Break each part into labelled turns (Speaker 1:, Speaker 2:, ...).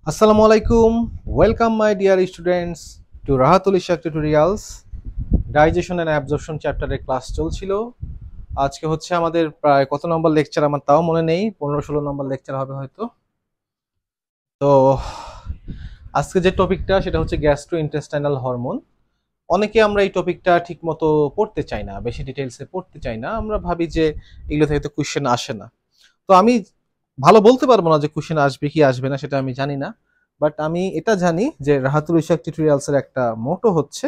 Speaker 1: আসসালামু আলাইকুম। Welcome my dear students to Rahatul Ishaq tutorials. Digestion and absorption চ্যাপ্টারের ক্লাস চলছিল। আজকে হচ্ছে আমাদের প্রায় কত নম্বর লেকচার আমার তাও মনে নেই, 15-16 নম্বর লেকচার হবে হয়তো। তো আজকে যে টপিকটা সেটা হচ্ছে গ্যাস্ট্রো ইন্টেস্টাইনাল হরমোন। অনেকে আমরা এই টপিকটা ঠিক মতো পড়তে চাই না, বেশি ডিটেলসে পড়তে চাই না, আমরা ভাবি যে এগুলো থেকে তো কোয়েশ্চেন আসে না। তো আমি ভালো বলতে পারবো না যে কোশ্চেন আসবে কি আসবে না, সেটা আমি জানি না। বাট আমি এটা জানি যে রাহাতুল ইশাক টিউটোরিয়ালস এর একটা মোটো হচ্ছে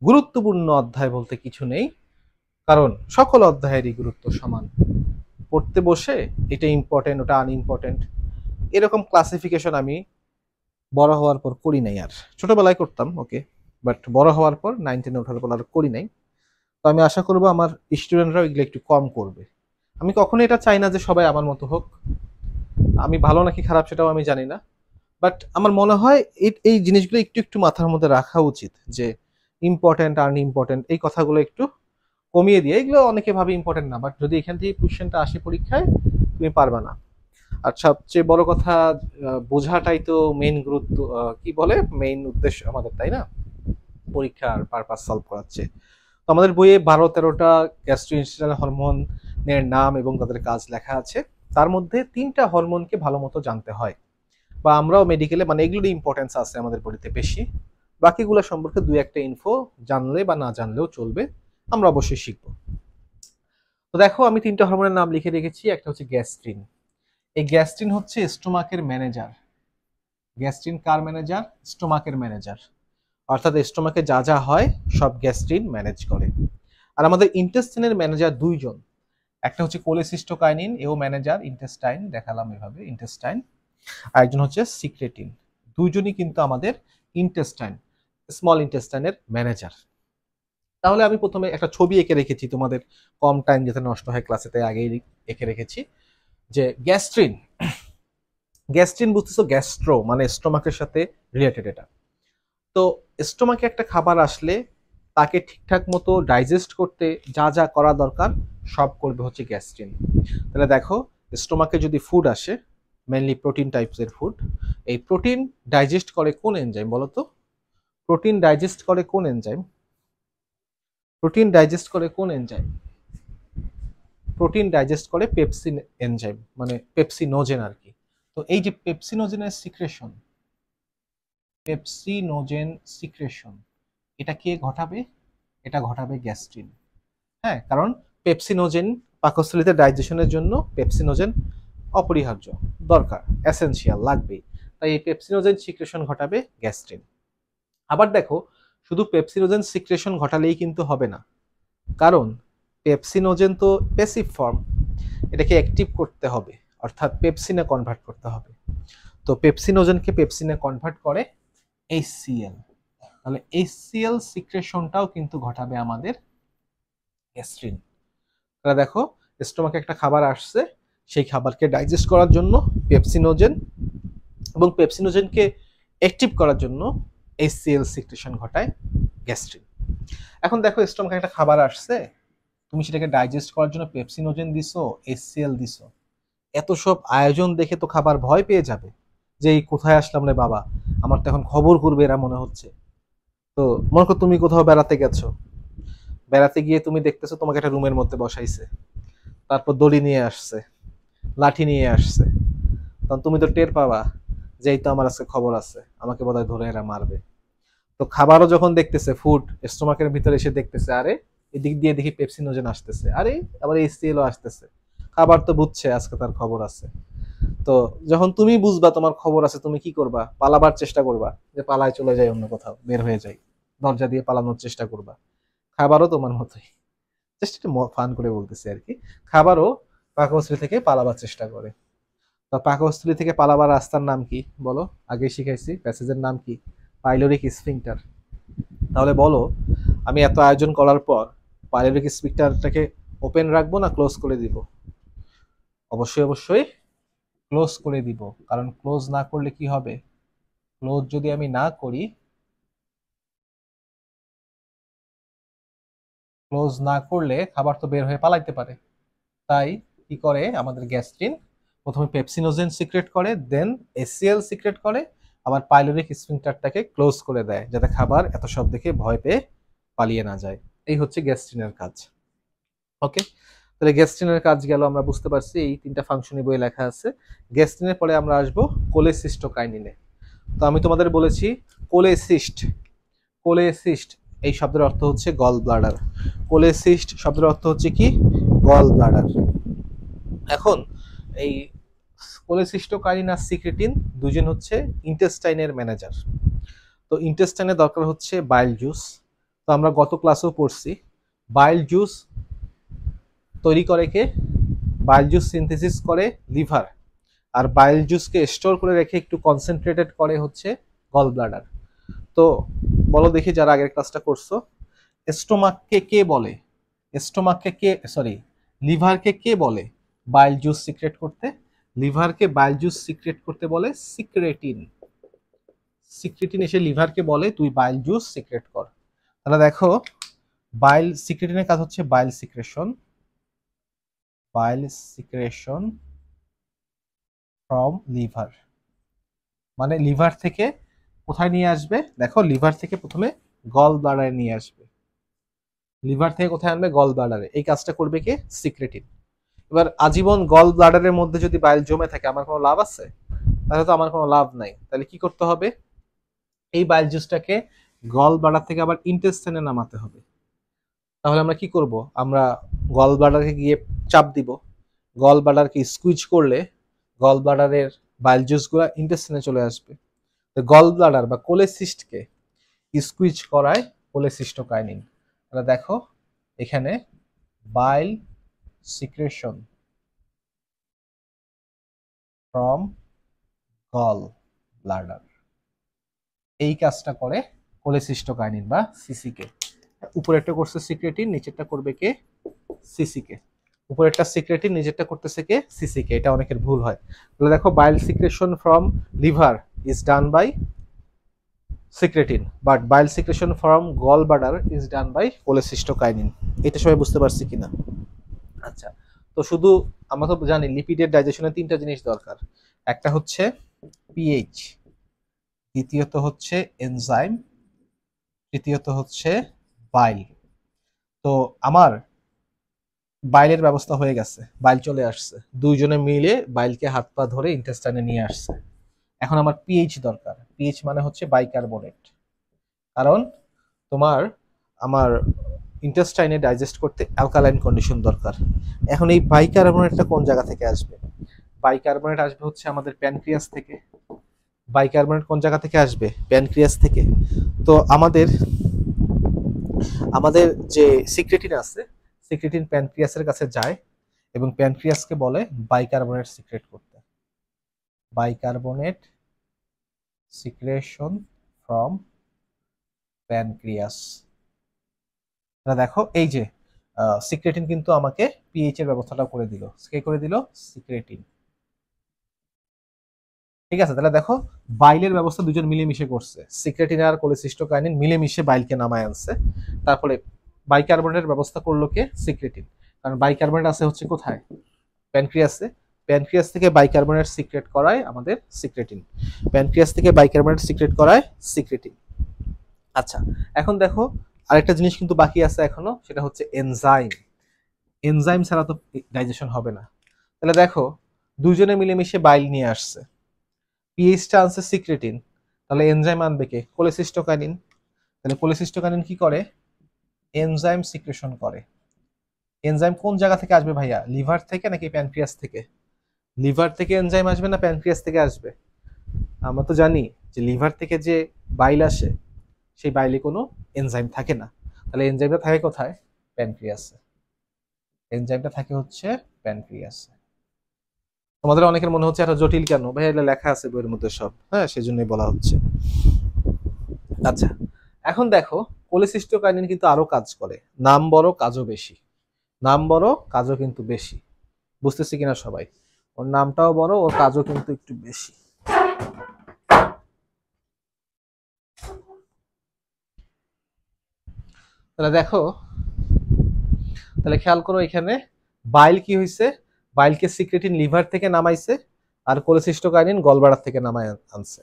Speaker 1: গুরুত্বপূর্ণ অধ্যায় বলতে কিছু নেই, কারণ সকল অধ্যায়েরই গুরুত্ব সমান। পড়তে বসে এটা ইম্পর্টেন্ট ওটা আনইম্পর্টেন্ট এরকম ক্লাসিফিকেশন আমি বড় হওয়ার পর করি নাই। আর ছোটবেলায় করতাম, ওকে, বাট বড় হওয়ার পর 9-10 ওঠার পর আর করি নাই। তো আমি আশা করবো আমার স্টুডেন্টরাও এগুলো একটু কম করবে। আমি কখনো এটা চাই না যে সবাই আমার মতো হোক। আমি ভালো নাকি খারাপ সেটাও আমি জানি না, বাট আমার মনে হয় এই জিনিসগুলো একটু একটু মাথার মধ্যে রাখা উচিত যে ইম্পর্টেন্ট আর ইম্পর্টেন্ট এই কথাগুলো একটু কমিয়ে দিয়ে, এগুলো অনেকে ভাবে ইম্পর্টেন্ট না, বাট যদি এখান থেকে কোশ্চেনটা আসে পরীক্ষায় তুমি পারবে না। আর সবচেয়ে বড় কথা, বোঝাটাই তো মেইন গুরুত্ব, কি বলে মেইন উদ্দেশ্য আমাদের, তাই না? পরীক্ষার পারপাস সলভ করাচ্ছে। তো আমাদের বইয়ে 12-13টা গ্যাস্ট্রোইন্টেস্টাইনাল হরমোনের নাম এবং তাদের কাজ লেখা আছে। তার মধ্যে 3টা হরমোনকে ভালো মতো জানতে হয়, বা আমরাও মেডিকেলে মানে এগুলোর ইম্পর্টেন্স আছে আমাদের বডিতে বেশি। বাকিগুলো সম্পর্কে দুই একটা ইনফো জানলে বা না জানলেও চলবে, আমরা অবশ্যই শিখবো। তো দেখো, আমি 3টা হরমোনের নাম লিখে রেখেছি। একটা হচ্ছে গ্যাস্ট্রিন। এই গ্যাস্ট্রিন হচ্ছে স্টোমাকের ম্যানেজার। গ্যাস্ট্রিন কার ম্যানেজার? স্টোমাকের ম্যানেজার। অর্থাৎ স্টোমাকে যা যা হয় সব গ্যাস্ট্রিন ম্যানেজ করে। আর আমাদের ইন্টেস্টাইনের ম্যানেজার দুইজন। একটা হচ্ছে কোলেসিস্টোকাইনিন, এও ম্যানেজার ইন্টেস্টাইন, দেখালাম এভাবে ইন্টেস্টাইন। আরেকজন হচ্ছে সিক্রেটিন। দুইজনই কিন্তু আমাদের ইন্টেস্টাইন, স্মল ইন্টেস্টাইনের ম্যানেজার। তাহলে আমি প্রথমে একটা ছবি এঁকে রেখেছি তোমাদের, কম টাইম যাতে নষ্ট হয় ক্লাসে, তাই আগেই এঁকে রেখেছি যে গ্যাস্ট্রিন। গ্যাস্ট্রিন বুঝতেছো, গ্যাস্ট্রো মানে স্টোমাকের সাথে রিলেটেড এটা। তো স্টোমাকে একটা খাবার আসলে তাকে ঠিকঠাক মতো ডাইজেস্ট করতে যা যা করা দরকার সব করবে হচ্ছে গ্যাস্ট্রিন। তাহলে দেখো, স্টোমাকে যদি ফুড আসে, মেনলি প্রোটিন টাইপসের ফুড, এই প্রোটিন ডাইজেস্ট করে কোন এনজাইম বলো তো? প্রোটিন ডাইজেস্ট করে কোন এনজাইম? প্রোটিন ডাইজেস্ট করে কোন এনজাইম? প্রোটিন ডাইজেস্ট করে পেপসিন এনজাইম, মানে পেপসিনোজেন আর কি। তো এই যে পেপসিনোজেনের সিক্রেশন, পেপসিনোজেন সিক্রেশন, এটা কে ঘটাবে? এটা ঘটাবে গ্যাস্ট্রিন। হ্যাঁ, কারণ পেপসিনোজেন পাকস্থলীতে ডাইজেশনের জন্য পেপসিনোজেন অপরিহার্য, দরকার, এসেনশিয়াল, লাগবেই। তাই এই পেপসিনোজেন সিক্রেশন ঘটাবে গ্যাস্ট্রিন। আবার দেখো, শুধু পেপসিনোজেন সিক্রেশন ঘটালেই কিন্তু হবে না, কারণ পেপসিনোজেন তো প্যাসিভ ফর্ম, এটাকে অ্যাক্টিভ করতে হবে, অর্থাৎ পেপসিনে কনভার্ট করতে হবে। তো পেপসিনোজেনকে পেপসিনে কনভার্ট করে এইচসিএল। তাহলে এইচসিএল সিক্রেশনটাও কিন্তু ঘটাবে আমাদের গ্যাস্ট্রিন। তাহলে দেখো, স্টোমাকে একটা খাবার আসছে, সেই খাবারকে ডাইজেস্ট করার জন্য পেপসিনোজেন, এবং পেপসিনোজেনকে অ্যাক্টিভ করার জন্য এইচসিএল সিক্রেশন ঘটায় গ্যাস্ট্রিন। এখন দেখো, স্টোমাকে একটা খাবার আসছে, তুমি সেটাকে ডাইজেস্ট করার জন্য পেপসিনোজেন দিছো, এইচসিএল দিছো। এত সব আয়োজন দেখে তো খাবার ভয় পেয়ে যাবে যে এই কোথায় আসলাম রে বাবা, আমার তো এখন খবর করবে এরা মনে হচ্ছে। তো মনে করো তুমি কোথাও বেড়াতে গেছো, বেড়াতে গিয়ে তুমি দেখতেছো তোমাকে একটা রুমের মধ্যে বসাইছে, তারপর দড়ি নিয়ে আসছে, লাঠি নিয়ে আসছে। তখন তুমি তো টের পাবা যে এই তো আমার আজকে খবর আছে, আমাকে বোধহয় ধরে এরা মারবে। তো খাবারও যখন দেখতেছে, ফুড স্টোমাকের ভিতরে এসে দেখতেছে, আরে এদিক দিয়ে দেখি পেপসিনোজেন আসতেছে, আরে আবার এইচসিএলও আসতেছে, খাবার তো বুঝছে আজকে তার খবর আছে। তো যখন তুমি বুঝবা তোমার খবর আছে, তুমি কি করবা? পালাবার চেষ্টা করবা, যে পালায় চলে যায় অন্য কোথাও, বের হয়ে যায়, দরজা দিয়ে পালানোর চেষ্টা করবা। খাবারও তোমার মতোই, জাস্ট একটু ফান করে বলতেছি আর কি। খাবারও পাকস্থলী থেকে পালাবার চেষ্টা করে। তো পাকস্থলী থেকে পালাবার রাস্তার নাম কি বলো? আগে শিখাইছি, প্যাসেজের নাম কি? Pyloric sphincter. তাহলে বলো, আমি এত আয়োজন করার পর পাইলোরিক স্ফিংটারটাকে ওপেন রাখবো না ক্লোজ করে দিব? অবশ্যই অবশ্যই ক্লোজ করে দিব, কারণ ক্লোজ না করলে কি হবে? ক্লোজ যদি আমি না করি, ক্লোজ না করলে খাবার তো বের হয়ে পালাইতে পারে। তাই কি করে আমাদের গ্যাস্ট্রিন? প্রথমে পেপসিনোজেন সিক্রেট করে, দেন এসিএল সিক্রেট করে, আবার পাইলোরিক স্ফিংক্টারটাকে ক্লোজ করে দেয় যাতে খাবার এত সব দেখে ভয় পেয়ে পালিয়ে না যায়। এই হচ্ছে গ্যাস্ট্রিনের কাজ। ওকে, তাহলে গ্যাস্ট্রিনের কাজ গেল, আমরা বুঝতে পারছি এই তিনটা ফাংশনই বইয়ে লেখা আছে। গ্যাস্ট্রিনের পরে আমরা আসবো কোলেসিস্টোকাইনিনে। তো আমি তোমাদের বলেছি কোলেসিস্ট, কোলেসিস্ট এই শব্দের অর্থ হচ্ছে গল ব্লাডার। কোলেসিস্ট শব্দের অর্থ হচ্ছে কি? Gall bladder. এখন এই কোলেসিস্টোকাইনিন আর সিক্রেটিন দুজন হচ্ছে ইন্টেস্টাইনের ম্যানেজার। তো ইন্টেস্টাইনের দরকার হচ্ছে বাইল জুস। তো আমরা গত ক্লাসেও পড়ছি বাইল জুস তৈরি করে কে? বাইল জুস সিনথেসিস করে লিভার, আর বাইল জুসকে স্টোর করে রেখে একটু কনসেন্ট্রেটেড করে হচ্ছে গল ব্লাডার। তো বলো দেখি যারা আগের ক্লাসটা করছো, স্টোমাককে কে বলে? স্টোমাককে কে, সরি, লিভারকে কে বলে বাইল জুস সিক্রেট করতে? লিভারকে বাইল জুস সিক্রেট করতে বলে সিক্রেটিন। সিক্রেটিন এসে লিভারকে বলে তুই বাইল জুস সিক্রেট কর। তাহলে দেখো বাইল সিক্রেটিনের কাজ হচ্ছে bile secretion, bile secretion from liver. মানে লিভার থেকে কোথায় নিয়ে আসবে? দেখো লিভার থেকে প্রথমে গল ব্লাডারে নিয়ে আসবে। লিভার থেকে কোথায় আনবে? গল ব্লাডারে। এই কাজটা করবে কে? সিক্রেটিন। এবার আজীবন গল ব্লাডারের মধ্যে যদি বাইল জমে থাকে আমার কোনো লাভ আছে? তাহলে তো আমার কোনো লাভ নাই। তাহলে কি করতে হবে? এই বাইল জুসটাকে গল ব্লাডার থেকে আবার ইন্টেস্টাইনে নামাতে হবে। তাহলে আমরা কি করব? আমরা গল ব্লাডারকে গিয়ে চাপ দিব, গল ব্লাডারকে স্কুইজ করলে গল ব্লাডারের বাইল জুসগুলো ইন্টেস্টাইনে চলে আসবে। গল ব্লাডার বা কোলেসিস্টকে স্কুইজ করায় কোলেসিস্টোকাইনিন। তাহলে দেখো এখানে বাইল সিক্রেশন ফ্রম গল ব্লাডার, এই কাজটা করে কোলেসিস্টোকাইনিন বা সিসিকে। উপরেরটা করছে সিক্রেটিন, নিচেরটা করবে কে? সিসিকে। উপরেরটা সিক্রেটিন, নিচেরটা করতেছে কে? সিসিকে। এটা অনেকের ভুল হয়। তাহলে দেখো bile secretion from liver is done by secretin, but bile secretion from gall bladder is done by cholecystokinin. এটা সবাই বুঝতে পারছি কিনা? আচ্ছা, তো শুধু আমরা তো জানি লিপিডের ডাইজেশনে তিনটা জিনিস দরকার। একটা হচ্ছে পিএইচ, দ্বিতীয়ত হচ্ছে এনজাইম, তৃতীয়ত হচ্ছে বাইল। তো আমার বাইলের ব্যবস্থা হয়ে গেছে, বাইল চলে আসছে, দুইজনে মিলে বাইলকে হাত পা ধরে ইন্টেস্টাইনে নিয়ে আসছে। এখন আমার পিএইচ দরকার। পিএইচ মানে হচ্ছে বাইকার্বনেট। কারণ তোমার আমার ইন্টেস্টাইনে ডাইজেস্ট করতে অ্যালকালাইন কন্ডিশন দরকার। এখন এই বাইকার্বনেটটা কোন জায়গা থেকে আসবে? বাইকার্বনেট আসবে হচ্ছে আমাদের প্যানক্রিয়াস থেকে। বাইকার্বনেট কোন জায়গা থেকে আসবে? প্যানক্রিয়াস থেকে। তো আমাদের আমাদের যে সিক্রেটিন আছে, সিক্রেটিন প্যানক্রিয়াসের কাছে যায় এবং প্যানক্রিয়াসকে বলে বাইকার্বনেট সিক্রেট করতে। Bicarbonate secretion from pancreas. দেখো এই যে সিক্রেটিন কিন্তু আমাকে পিএইচ এর ব্যবস্থাটা করে দিল। কে করে দিল? সিক্রেটিন। ঠিক আছে, তাহলে দেখো বাইলের ব্যবস্থা দুজন মিলেমিশে করছে। সিক্রেটিন আর কোলেসিস্টোকাইনিন মিলেমিশে বাইলকে নামায় আনছে। তারপরে বাইকার্বনেটের ব্যবস্থা করলো কে? সিক্রেটিন। কারণ বাইকার্বনেট আছে হচ্ছে কোথায়? প্যানক্রিয়াসে। প্যানক্রিয়াস থেকে বাইকার্বনেট সিক্রেট করায় আমাদের সিক্রেটিন। প্যানক্রিয়াস থেকে বাইকার্বনেট সিক্রেট করায় সিক্রেটিন। আচ্ছা, এখন দেখো আরেকটা জিনিস কিন্তু বাকি আছে এখনো, সেটা হচ্ছে এনজাইম। এনজাইম ছাড়া তো ডাইজেশন হবে না। তাহলে দেখো দুজনে মিলেমিশে বাইল নিয়ে আসছে, পিএইচটা আনছে সিক্রেটিন, তাহলে এনজাইম আনবে কে? কোলেসিস্টোকাইনিন। তাহলে কোলেসিস্টোকাইনিন কি করে? এনজাইম সিক্রেশন করে। এনজাইম কোন জায়গা থেকে আসবে ভাইয়া? লিভার থেকে নাকি প্যানক্রিয়াস থেকে? লিভার থেকে এনজাইম আসবে না প্যানক্রিয়াস থেকে আসবে? আমরা তো জানি যে লিভার থেকে যে বাইল আসে সেই বাইলে কোনো এনজাইম থাকে না। তাহলে এনজাইমটা থাকে কোথায়? প্যানক্রিয়াসে। এনজাইমটা থাকে হচ্ছে প্যানক্রিয়াসে। তোমাদের অনেকের মনে হচ্ছে এত জটিল কেন ভাই? এটা লেখা আছে বইয়ের মধ্যে সব, হ্যাঁ, সেজন্যই বলা হচ্ছে। আচ্ছা, এখন দেখো কোলেসিস্টোকাইনিন কিন্তু আরো কাজ করে। নাম বড় কাজও বেশি। নাম বড় কাজও কিন্তু বেশি। বুঝতেছি কিনা সবাই? ওর নামটাও বড়, ওর কাজও কিন্তু একটু বেশি। তাহলে দেখো, তাহলে খেয়াল করো এখানে বাইল কি হয়েছে? বাইলকে সিক্রেটিন লিভার থেকে নামাইছে আর কোলেসিস্টোকাইনিন গলব্লাডার থেকে নামায় আনছে।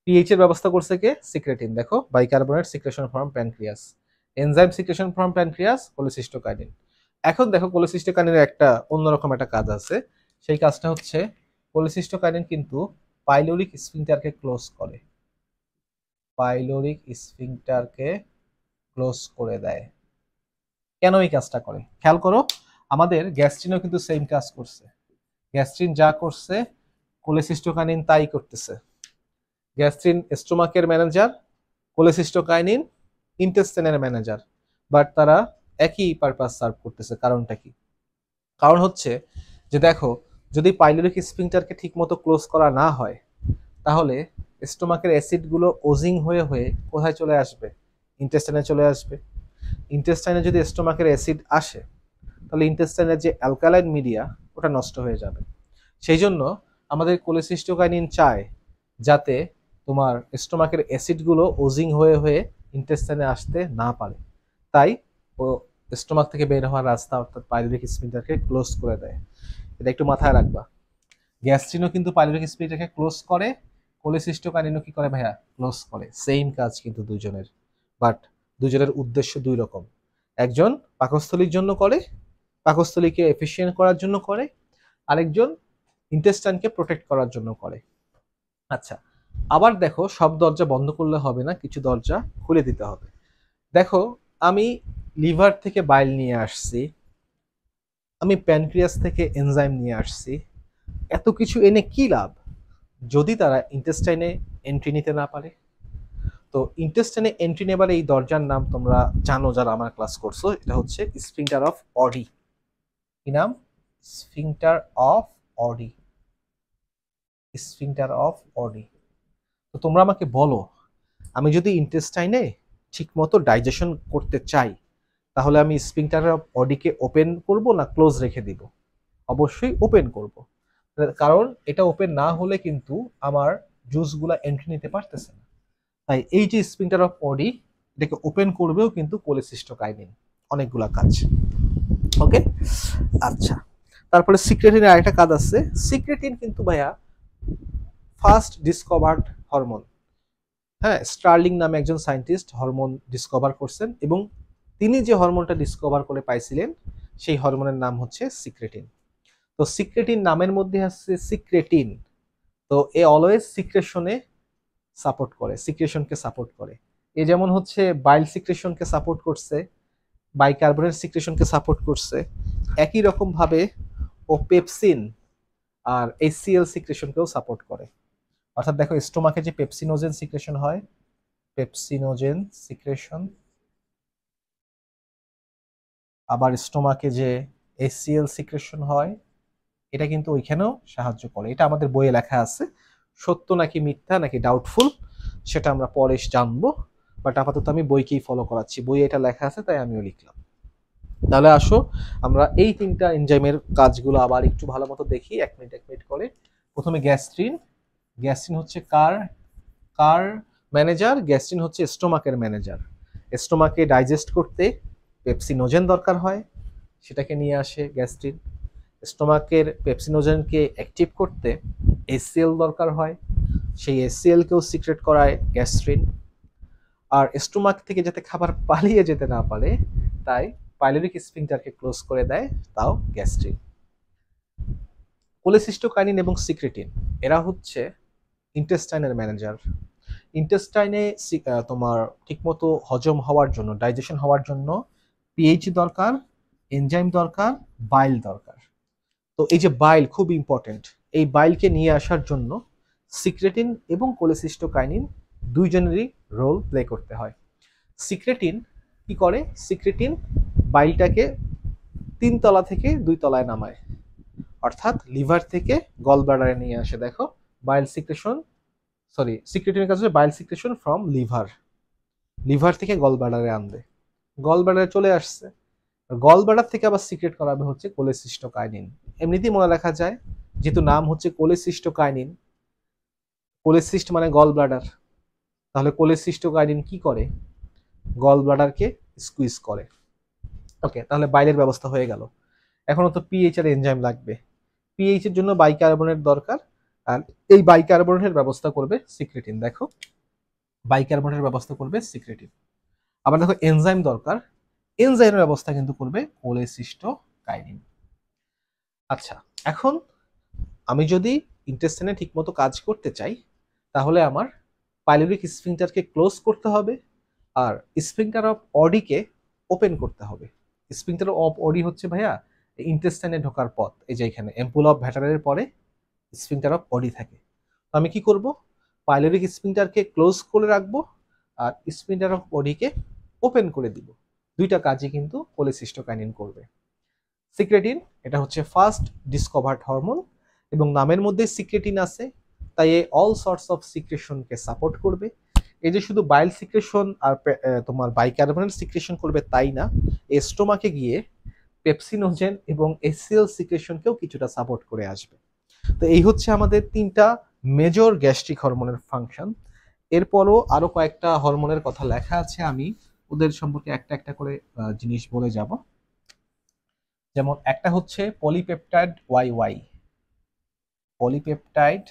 Speaker 1: পিএইচ এর ব্যবস্থা করছে কে? সিক্রেটিন। দেখো bicarbonate secretion from pancreas, enzyme secretion from pancreas, cholecystokinin. এখন দেখো কোলেসিস্টোকাইনিনের একটা অন্যরকম একটা কাজ আছে। সেই কাজটা হচ্ছে কোলেসিস্টোকাইনিন কিন্তু পাইলোরিক স্ফিংটারকে ক্লোজ করে, পাইলোরিক স্ফিংটারকে ক্লোজ করে দেয়। কেন এই কাজটা করে খেয়াল করো, আমাদের গ্যাস্ট্রিনও কিন্তু সেম কাজ করছে। গ্যাস্ট্রিন যা করছে কোলেসিস্টোকাইনিন তাই করতেছে। গ্যাস্ট্রিন স্টোমাকের ম্যানেজার, কোলেসিস্টোকাইনিন ইন্টেস্টাইনের ম্যানেজার, বাট তারা একই পারপাস সার্ভ করতেছে। কারণটা কি? কারণ হচ্ছে যে দেখো, যদি পাইলোরিক স্ফিংটারকে ঠিকমতো ক্লোজ করা না হয় তাহলে স্টোমাকের অ্যাসিডগুলো ওজিং হয়ে হয়ে কোথায় চলে আসবে? ইন্টেস্টাইনে চলে আসবে। ইন্টেস্টাইনে যদি স্টোমাকের অ্যাসিড আসে তাহলে ইন্টেস্টাইনের যে অ্যালকালাইন মিডিয়া ওটা নষ্ট হয়ে যাবে। সেই জন্য আমাদের কোলেসিস্টোকাইনিন চায় যাতে তোমার স্টোমাকের অ্যাসিডগুলো ওজিং হয়ে হয়ে ইন্টেস্টাইনে আসতে না পারে, তাই ও স্টোমাক থেকে বের হওয়ার রাস্তা অর্থাৎ পাইলোরিক স্ফিংটারকে ক্লোজ করে দেয়। এটা একটু মাথায় রাখবা। গ্যাস্ট্রিনও কিন্তু পাইলোরিক স্ফিংটারকে ক্লোজ করে, কোলেসিস্টোকাইনিনও কি করে ভাইয়া? ক্লোজ করে। সেম কাজ কিন্তু দুজনের, বাট দুজনের উদ্দেশ্য দুই রকম। একজন পাকস্থলীর জন্য করে, পাকস্থলীকে এফিশিয়েন্ট করার জন্য করে, আরেকজন ইন্টেস্টাইনকে প্রোটেক্ট করার জন্য করে। আচ্ছা, আবার দেখো সব দরজা বন্ধ করলে হবে না, কিছু দরজা খুলে দিতে হবে। দেখো আমি লিভার থেকে বাইল নিয়ে আসছি, আমি প্যানক্রিয়াস থেকে এনজাইম নিয়ে আসছি, এত কিছু এনে কি লাভ যদি তারা ইন্টেস্টাইনে এন্ট্রি নিতে না পারে? তো ইন্টেস্টাইনে এন্ট্রি নেবার এই দরজার নাম তোমরা জানো যারা আমার ক্লাস করছো, এটা হচ্ছে স্ফিংটার অফ অডি। কি নাম? Sphincter of Audi, sphincter of Audi. তো তোমরা আমাকে বলো, আমি যদি ইন্টেস্টাইনে ঠিকমতো ডাইজেশন করতে চাই তাহলে আমি স্ফিংটার অফ অডিকে ওপেন করব না ক্লোজ রেখে দিব? অবশ্যই ওপেন করব, কারণ এটা ওপেন না হলে কিন্তু আমার জুসগুলা এন্ট্রি নিতে পারতেছে না। তাই এই যে স্ফিংটার অফ অডি, এটাকে ওপেন করবেও কিন্তু কোলেসিস্টোকাইনিন, অনেকগুলা কাজ। ওকে, আচ্ছা। তারপরে সিক্রেটিনের আরেকটা কাজ আছে। সিক্রেটিন কিন্তু ভাইয়া ফার্স্ট ডিসকভার্ড হরমোন। হ্যাঁ, স্টার্লিং নামে একজন সায়েন্টিস্ট হরমোন ডিসকভার করছেন এবং তিনি যে হরমোনটা ডিসকভার করে পাইছিলেন সেই হরমোনের নাম হচ্ছে সিক্রেটিন। তো সিক্রেটিন নামের মধ্যে আছে সিক্রেটিন, তো এ অলওয়েজ সিক্রেশনে সাপোর্ট করে, সিক্রেশনকে সাপোর্ট করে। এ যেমন হচ্ছে বাইল সিক্রেশনকে সাপোর্ট করছে, বাইকার্বনেট সিক্রেশনকে সাপোর্ট করছে, একই রকম ভাবে ও পেপসিন আর HCl সিক্রেশনকেও সাপোর্ট করে। অর্থাৎ দেখো স্টোমাকে যে পেপসিনোজেন সিক্রেশন হয়, পেপসিনোজেন সিক্রেশন, আবার স্টোমাকে যে HCl সিক্রেশন হয়, এটা কিন্তু ওইখানেও সাহায্য করে। এটা আমাদের বইয়ে লেখা আছে, সত্য নাকি মিথ্যা নাকি ডাউটফুল সেটা আমরা পরে জানবো, বাট আপাতত আমি বইকেই ফলো করাচ্ছি, বইয়ে এটা লেখা আছে তাই আমিও লিখলাম। তাহলে আসো আমরা এই তিনটা এনজাইমের কাজগুলো আবার একটু ভালো মতো দেখি, এক মিনিট করে। প্রথমে গ্যাস্ট্রিন। গ্যাস্ট্রিন হচ্ছে কার কার ম্যানেজার? গ্যাস্ট্রিন হচ্ছে স্টোমাকের ম্যানেজার। স্টোমাকে ডাইজেস্ট করতে পেপসিনোজেন দরকার হয়, সেটাকে নিয়ে আসে গ্যাস্ট্রিন। স্টোমাকের পেপসিনোজেনকে অ্যাক্টিভ করতে HCl দরকার হয়, সেই HCl কেও সিক্রেট করায় গ্যাস্ট্রিন। আর স্টোমাক থেকে যাতে খাবার পালিয়ে যেতে না পারে তাই পাইলোরিক স্ফিংটারকে ক্লোজ করে দেয়, তাও গ্যাস্ট্রিন। কোলেসিস্টোকাইনিন এবং সিক্রেটিন এরা হচ্ছে ইন্টেস্টাইনের ম্যানেজার। ইন্টেস্টাইনে তোমার ঠিকমতো হজম হওয়ার জন্য, ডাইজেশন হওয়ার জন্য পিএইচ দরকার, এনজাইম দরকার, বাইল দরকার। তো এই যে বাইল খুব ইম্পর্টেন্ট, এই বাইলকে নিয়ে আসার জন্য সিক্রেটিন এবং কোলেসিস্টোকাইনিন দুইজনেরই রোল প্লে করতে হয়। সিক্রেটিন কি করে? সিক্রেটিন বাইলটাকে 3 তলা থেকে 2 তলায় নামায়, অর্থাৎ লিভার থেকে গল ব্লাডারে নিয়ে আসে। দেখো বাইল সিক্রেশন, সরি সিক্রেটিনের কাজ হচ্ছে bile secretion from liver, liver থেকে গল ব্লাডারে আনবে, গল ব্লাডারে চলে আসছে, গল ব্লাডার থেকে আবার সিক্রেট করাবে হচ্ছে কোলেসিস্টোকাইনিন। এমনিতেই মনে রাখা যায়, যেহেতু নাম হচ্ছে কোলেসিস্টোকাইনিন, কোলেসিস্ট মানে গল ব্লাডার, তাহলে কোলেসিস্টোকাইনিন কি করে? গল ব্লাডারকে স্কুইজ করে। ওকে, তাহলে বাইলের ব্যবস্থা হয়ে গেল। এখনো তো পিএইচ এর এনজাইম লাগবে, পিএইচ এর জন্য বাইকার্বনেট দরকার, আর এই বাইকার্বনেটের ব্যবস্থা করবে সিক্রেটিন। দেখো বাইকার্বনেটের ব্যবস্থা করবে সিক্রেটিন। আবার দেখো এনজাইম দরকার, এনজাইমের ব্যবস্থা কিন্তু করবে কোলেসিস্টোকাইনিন। আচ্ছা, এখন আমি যদি ইন্টেস্টাইনে ঠিকমতো কাজ করতে চাই, তাহলে আমার পাইলোরিক স্ফিংটারকে ক্লোজ করতে হবে, আর স্ফিংটার অফ অডিকে ওপেন করতে হবে। স্ফিংটার অফ অডি হচ্ছে ভাইয়া ইন্টেস্টাইনে ঢোকার পথ। এই যে এখানে এম্পুল অফ ভ্যাটারের পরে স্ফিংটার অফ অডি থাকে। তো আমি কি করব, পাইলোরিক স্ফিংটারকে ক্লোজ করে রাখবো আর স্ফিংটার অফ অডিকে ওপেন করে দিব। দুইটা কাজই কিন্তু কোলেসিস্টোকাইনিন করবে। সিক্রেটিন এটা হচ্ছে ফার্স্ট ডিসকভার্ড হরমোন এবং নামের মধ্যে সিক্রেটিন আছে, তাই এই অল সর্টস অফ সিক্রেশনকে সাপোর্ট করবে। এই যে শুধু বাইল সিক্রেশন আর তোমার বাইকার্বনেট সিক্রেশন করবে তাই না, এই স্টোমাকে গিয়ে পেপসিনোজেন এবং এসিএল সিক্রেশনকেও কিছুটা সাপোর্ট করে আসবে। তো এই হচ্ছে আমাদের তিনটা মেজর গ্যাস্ট্রিক হরমোনের ফাংশন। এরপরও আরো কয়েকটা হরমোনের কথা লেখা আছে, আমি ওদের সম্পর্কে একটা একটা করে জিনিস বলে যাব। যেমন একটা হচ্ছে polypeptide Y Y, polypeptide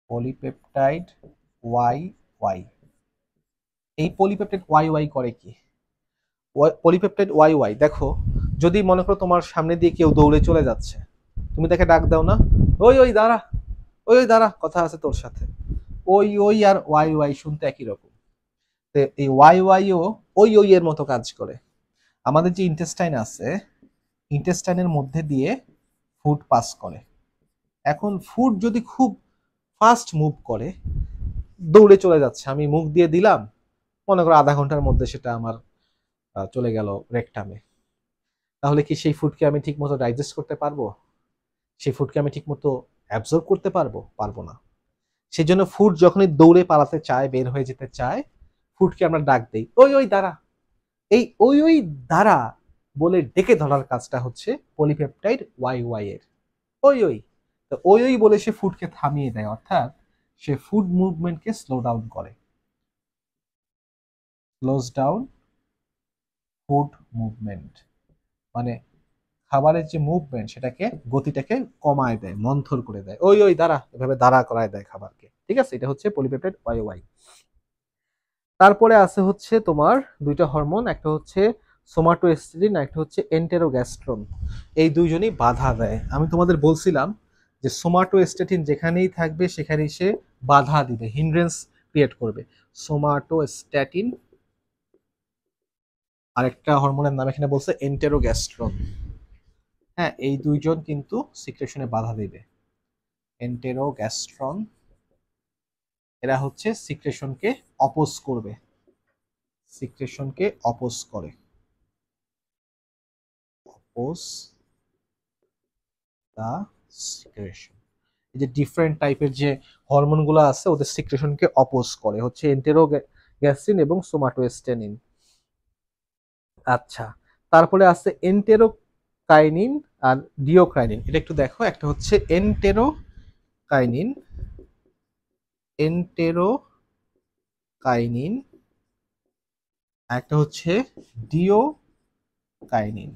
Speaker 1: polypeptide Y Y. এই পলিপেপটাইড ওয়াই ওয়াই করে কি? পলিপেপটাইড ওয়াই ওয়াই দেখো, যদি মনে করো তোমার সামনে দিয়ে কেউ দৌড়ে চলে যাচ্ছে, তুমি তাকে ডাক দাও না, ওই ওই দাঁড়া, ওই ওই দাঁড়া, কথা আছে তোর সাথে। ওই ওই আর ওয়াই ওয়াই শুনতে একই রকম। তো এই ওয়াই ওয়াইও ওই ওই এর মতো কাজ করে। আমাদের যে ইন্টেস্টাইন আছে, ইন্টেস্টাইনের মধ্যে দিয়ে ফুড পাস করে। এখন ফুড যদি খুব ফাস্ট মুভ করে, দৌড়ে চলে যাচ্ছে, আমি মুখ দিয়ে দিলাম, মনে করো আধা ঘন্টার মধ্যে সেটা আমার চলে গেল রেকটামে, তাহলে কি সেই ফুডকে আমি ঠিক মতো ডাইজেস্ট করতে পারবো? সেই ফুডকে আমি ঠিক মতো অ্যাবজর্ব করতে পারবো? পারবো না। সেই জন্য ফুড যখনই দৌড়ে পালাতে চায়, বের হয়ে যেতে চায়, ফুডকে আমরা ডাক দেই, ওই ওই দাঁড়া। এই ওই ওই দাঁড়া বলে ডেকে ধরার কাজটা হচ্ছে পলিপেপটাইড ওয়াই ওয়াই এর। ওই ওই, তো ওই ওই বলে সে ফুডকে থামিয়ে দেয়, অর্থাৎ সে ফুড মুভমেন্টকে স্লো ডাউন করে। স্লোজ ডাউন ফুড মুভমেন্ট মানে খাবারের যে মুভমেন্ট সেটাকে, গতিটাকে কমায় দেয়, মন্থর করে দেয়। ওই ওই দাঁড়া, এভাবে দাঁড়া করায় দেয় খাবারকে। ঠিক আছে, এটা হচ্ছে পলিপেপটাইড ওয়াই ওয়াই। তারপরে আছে হচ্ছে তোমার দুইটা হরমোন, একটা হচ্ছে সোমাটোএস্টেটিন, একটা হচ্ছে এন্টেরোগ্যাস্ট্রন। এই দুইজনই বাধা দেয়। আমি তোমাদের বলছিলাম যে সোমাটোএস্টেটিন যেখানেই থাকবে সেখানেই সে বাধা দিবে, হিন্ড্রেন্স ক্রিয়েট করবে। সোমাটোস্ট্যাটিন, আরেকটা হরমোনের নাম এখানে বলছে এন্টেরোগ্যাস্ট্রন। হ্যাঁ, এই দুইজন কিন্তু সিক্রেশনে বাধা দিবে। এন্টেরোগ্যাস্ট্রন এরা হচ্ছে সিক্রেশনকে অপোজ করবে, সিক্রেশনকে অপোজ করে। অপোজ দা সিক্রেশন। এই যে ডিফারেন্ট টাইপের যে হরমোনগুলো আছে ওদের সিক্রেশনকে অপোজ করে হচ্ছে এন্টেরোগ্যাস্ট্রিন এবং সোমাটোস্টেনিন। আচ্ছা, তারপরে আছে এন্টেরোকাইনিন আর ডিওক্রাইনিন। এটা একটু দেখো, একটা হচ্ছে এন্টেরোকাইনিন, এন্টেরোকাইনিন, একটা হচ্ছে ডিওকাইনিন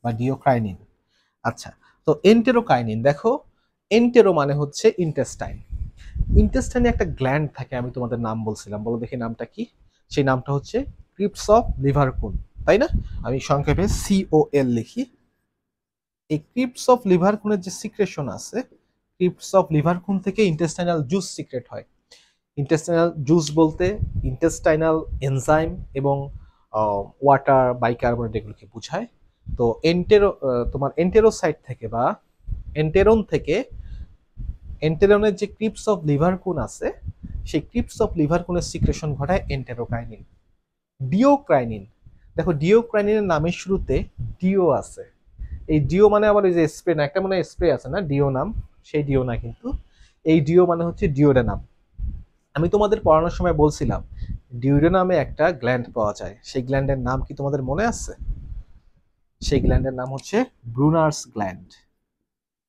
Speaker 1: বা ডিওক্রাইনিন। আচ্ছা, তো এন্টেরোকাইনিন দেখো, এন্টেরো মানে হচ্ছে ইন্টেস্টাইন। ইন্টেস্টাইনে একটা গ্ল্যান্ড থাকে, আমি তোমাদের নাম বলছিলাম, বলো দেখি নামটা কি? সেই নামটা হচ্ছে ক্রিপস অফ লিভার কোন, তাই না? আমি সংক্ষেপে COL লিখি। এই ক্রিপস অফ লিভার কোনের যে সিক্রেশন আছে, ক্রিপস অফ লিভার কোন থেকে ইন্টেস্টাইনাল জুস সিক্রেট হয়। ইন্টেস্টাইনাল জুস বলতে ইন্টেস্টাইনাল এনজাইম এবং ওয়াটার বাইকার্বনেট এগুলোকে বোঝায়। তো তোমার এন্টেরোসাইট থেকে বা এন্টেরন থেকে, এন্টেরনের যে ক্রিপস অফ লিভার কোন আছে, সেই ক্রিপস অফ লিভার কোনের সিক্রেশন ঘটায় এন্টেরোকাইনিন। ডিওক্রাইনিন দেখো, ডিওক্রাইনিনের নামের শুরুতে ডিও আছে। এই ডিও মানে আবার ওই যে স্প্রে না, একটা মানে স্প্রে আছে না ডিও নাম, সেই ডিও না কিন্তু। এই ডিও মানে হচ্ছে ডিওডেনাম। আমি তোমাদের পড়ানোর সময় বলছিলাম ডিওডেনামে একটা গ্ল্যান্ড পাওয়া যায়, সেই গ্ল্যান্ডের নাম কি তোমাদের মনে আছে? সেই গ্ল্যান্ডের নাম হচ্ছে ব্রুনার্স গ্ল্যান্ড।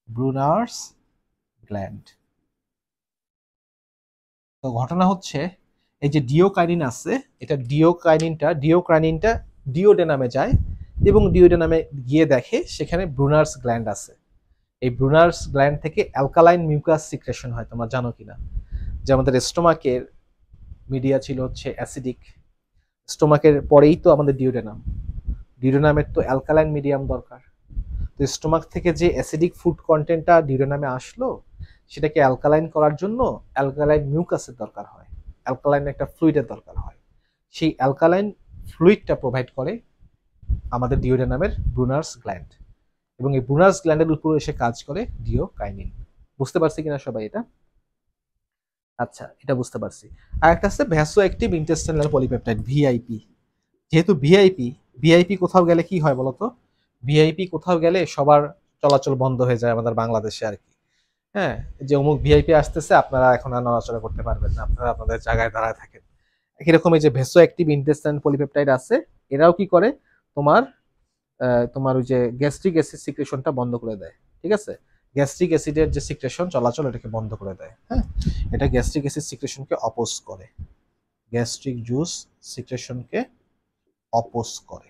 Speaker 1: Brunner's gland. তো ঘটনা হচ্ছে এই যে ডিওকাইনিন আছে, এটা ডিওক্রাইনিনটা ডিওডেনামে যায় এবং ডিওডেনামে গিয়ে দেখে সেখানে ব্রুনার্স গ্ল্যান্ড আছে। এই ব্রুনার্স গ্ল্যান্ড থেকে অ্যালকালাইন মিউকাস সিক্রেশন হয়, তোমরা জানো কিনা? যে আমাদের স্টোমাকের মিডিয়া ছিল হচ্ছে অ্যাসিডিক, স্টোমাকের পরেই তো আমাদের ডিওডেনাম, ডিওডেনামের তো অ্যালকালাইন মিডিয়াম দরকার। তো স্টোমাক থেকে যে অ্যাসিডিক ফুড কন্টেন্টটা ডিওডেনামে আসলো সেটাকে অ্যালকালাইন করার জন্য অ্যালকালাইন মিউকাসের দরকার হয়, অ্যালকালাইন একটা ফ্লুইডের দরকার হয়। সেই অ্যালকালাইন ফ্লুইডটা প্রোভাইড করে আমাদের ডিওডেনামের ব্রুনার্স গ্ল্যান্ড, এবং এই ব্রুনার্স গ্ল্যান্ডের উপর এসে কাজ করে ডিওকাইনিন। বুঝতে পারছি কিনা সবাই এটা? আচ্ছা, এটা বুঝতে পারছি। আর একটা আছে ভ্যাসো অ্যাক্টিভ ইন্টেস্টাইনাল পলিপেপটাইড, ভিআইপি। যেহেতু ভিআইপি, ভিআইপি কোথাও গেলে কি হয় বলতো? ভিআইপি কোথাও গেলে সবার চলাচল বন্ধ হয়ে যায় আমাদের বাংলাদেশে আর কি। হ্যাঁ, যে অমুক ভিআইপি আসতেছে, আপনারা এখন আর নড়াচড়া করতে পারবেন না, আপনারা আপনাদের জায়গায় দাঁড়ায় থাকেন। একই রকম এই যে ভেসো অ্যাক্টিভ ইন্টেস্টাইন পলিপেপটাইড আছে, এরাও কি করে তোমার তোমার ওই যে গ্যাস্ট্রিক অ্যাসিড সিক্রেশনটা বন্ধ করে দেয়। ঠিক আছে, গ্যাস্ট্রিক অ্যাসিডের যে সিক্রেশন চলাচল এটাকে বন্ধ করে দেয়। হ্যাঁ, এটা গ্যাস্ট্রিক অ্যাসিড সিক্রেশনকে অপোজ করে, গ্যাস্ট্রিক জুস সিক্রেশনকে অপোজ করে।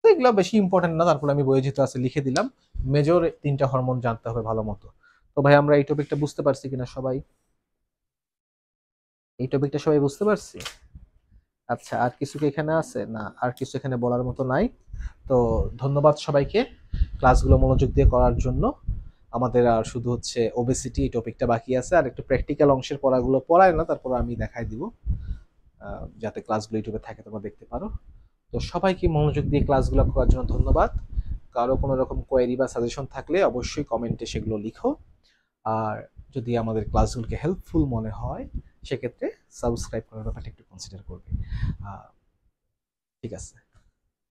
Speaker 1: তো এগুলো বেশি ইম্পর্টেন্ট না, তারপরে আমি বইয়ে যেহেতু আছে লিখে দিলাম। মেজর 3টা হরমোন জানতে হবে ভালো মতো। তো ভাই আমরা এই টপিকটা বুঝতে পারছি কিনা সবাই? এই টপিকটা সবাই বুঝতে পারছি? আচ্ছা, আর কিছু কি এখানে আছে? না, আর কিছু এখানে বলার মতো নাই। তো ধন্যবাদ সবাইকে ক্লাসগুলো মনোযোগ দিয়ে করার জন্য। আমাদের আর শুধু হচ্ছে ওবেসিটি এই টপিকটা বাকি আছে, আর একটু প্র্যাকটিক্যাল অংশের পড়াগুলো পড়ায় না, তারপর আমি দেখাই দিব যাতে ক্লাসগুলো ইউটিউবে থাকে তোমরা দেখতে পারো। তো সবাইকে মনোযোগ দিয়ে ক্লাসগুলো করার জন্য ধন্যবাদ। কারো কোনো রকম কোয়েরি বা সাজেশন থাকলে অবশ্যই কমেন্টে সেগুলো লিখো। আর যদি আমাদের ক্লাসগুলোকে হেল্পফুল মনে হয় সেক্ষেত্রে সাবস্ক্রাইব করার ব্যাপারটা একটু কনসিডার করবে। ঠিক আছে।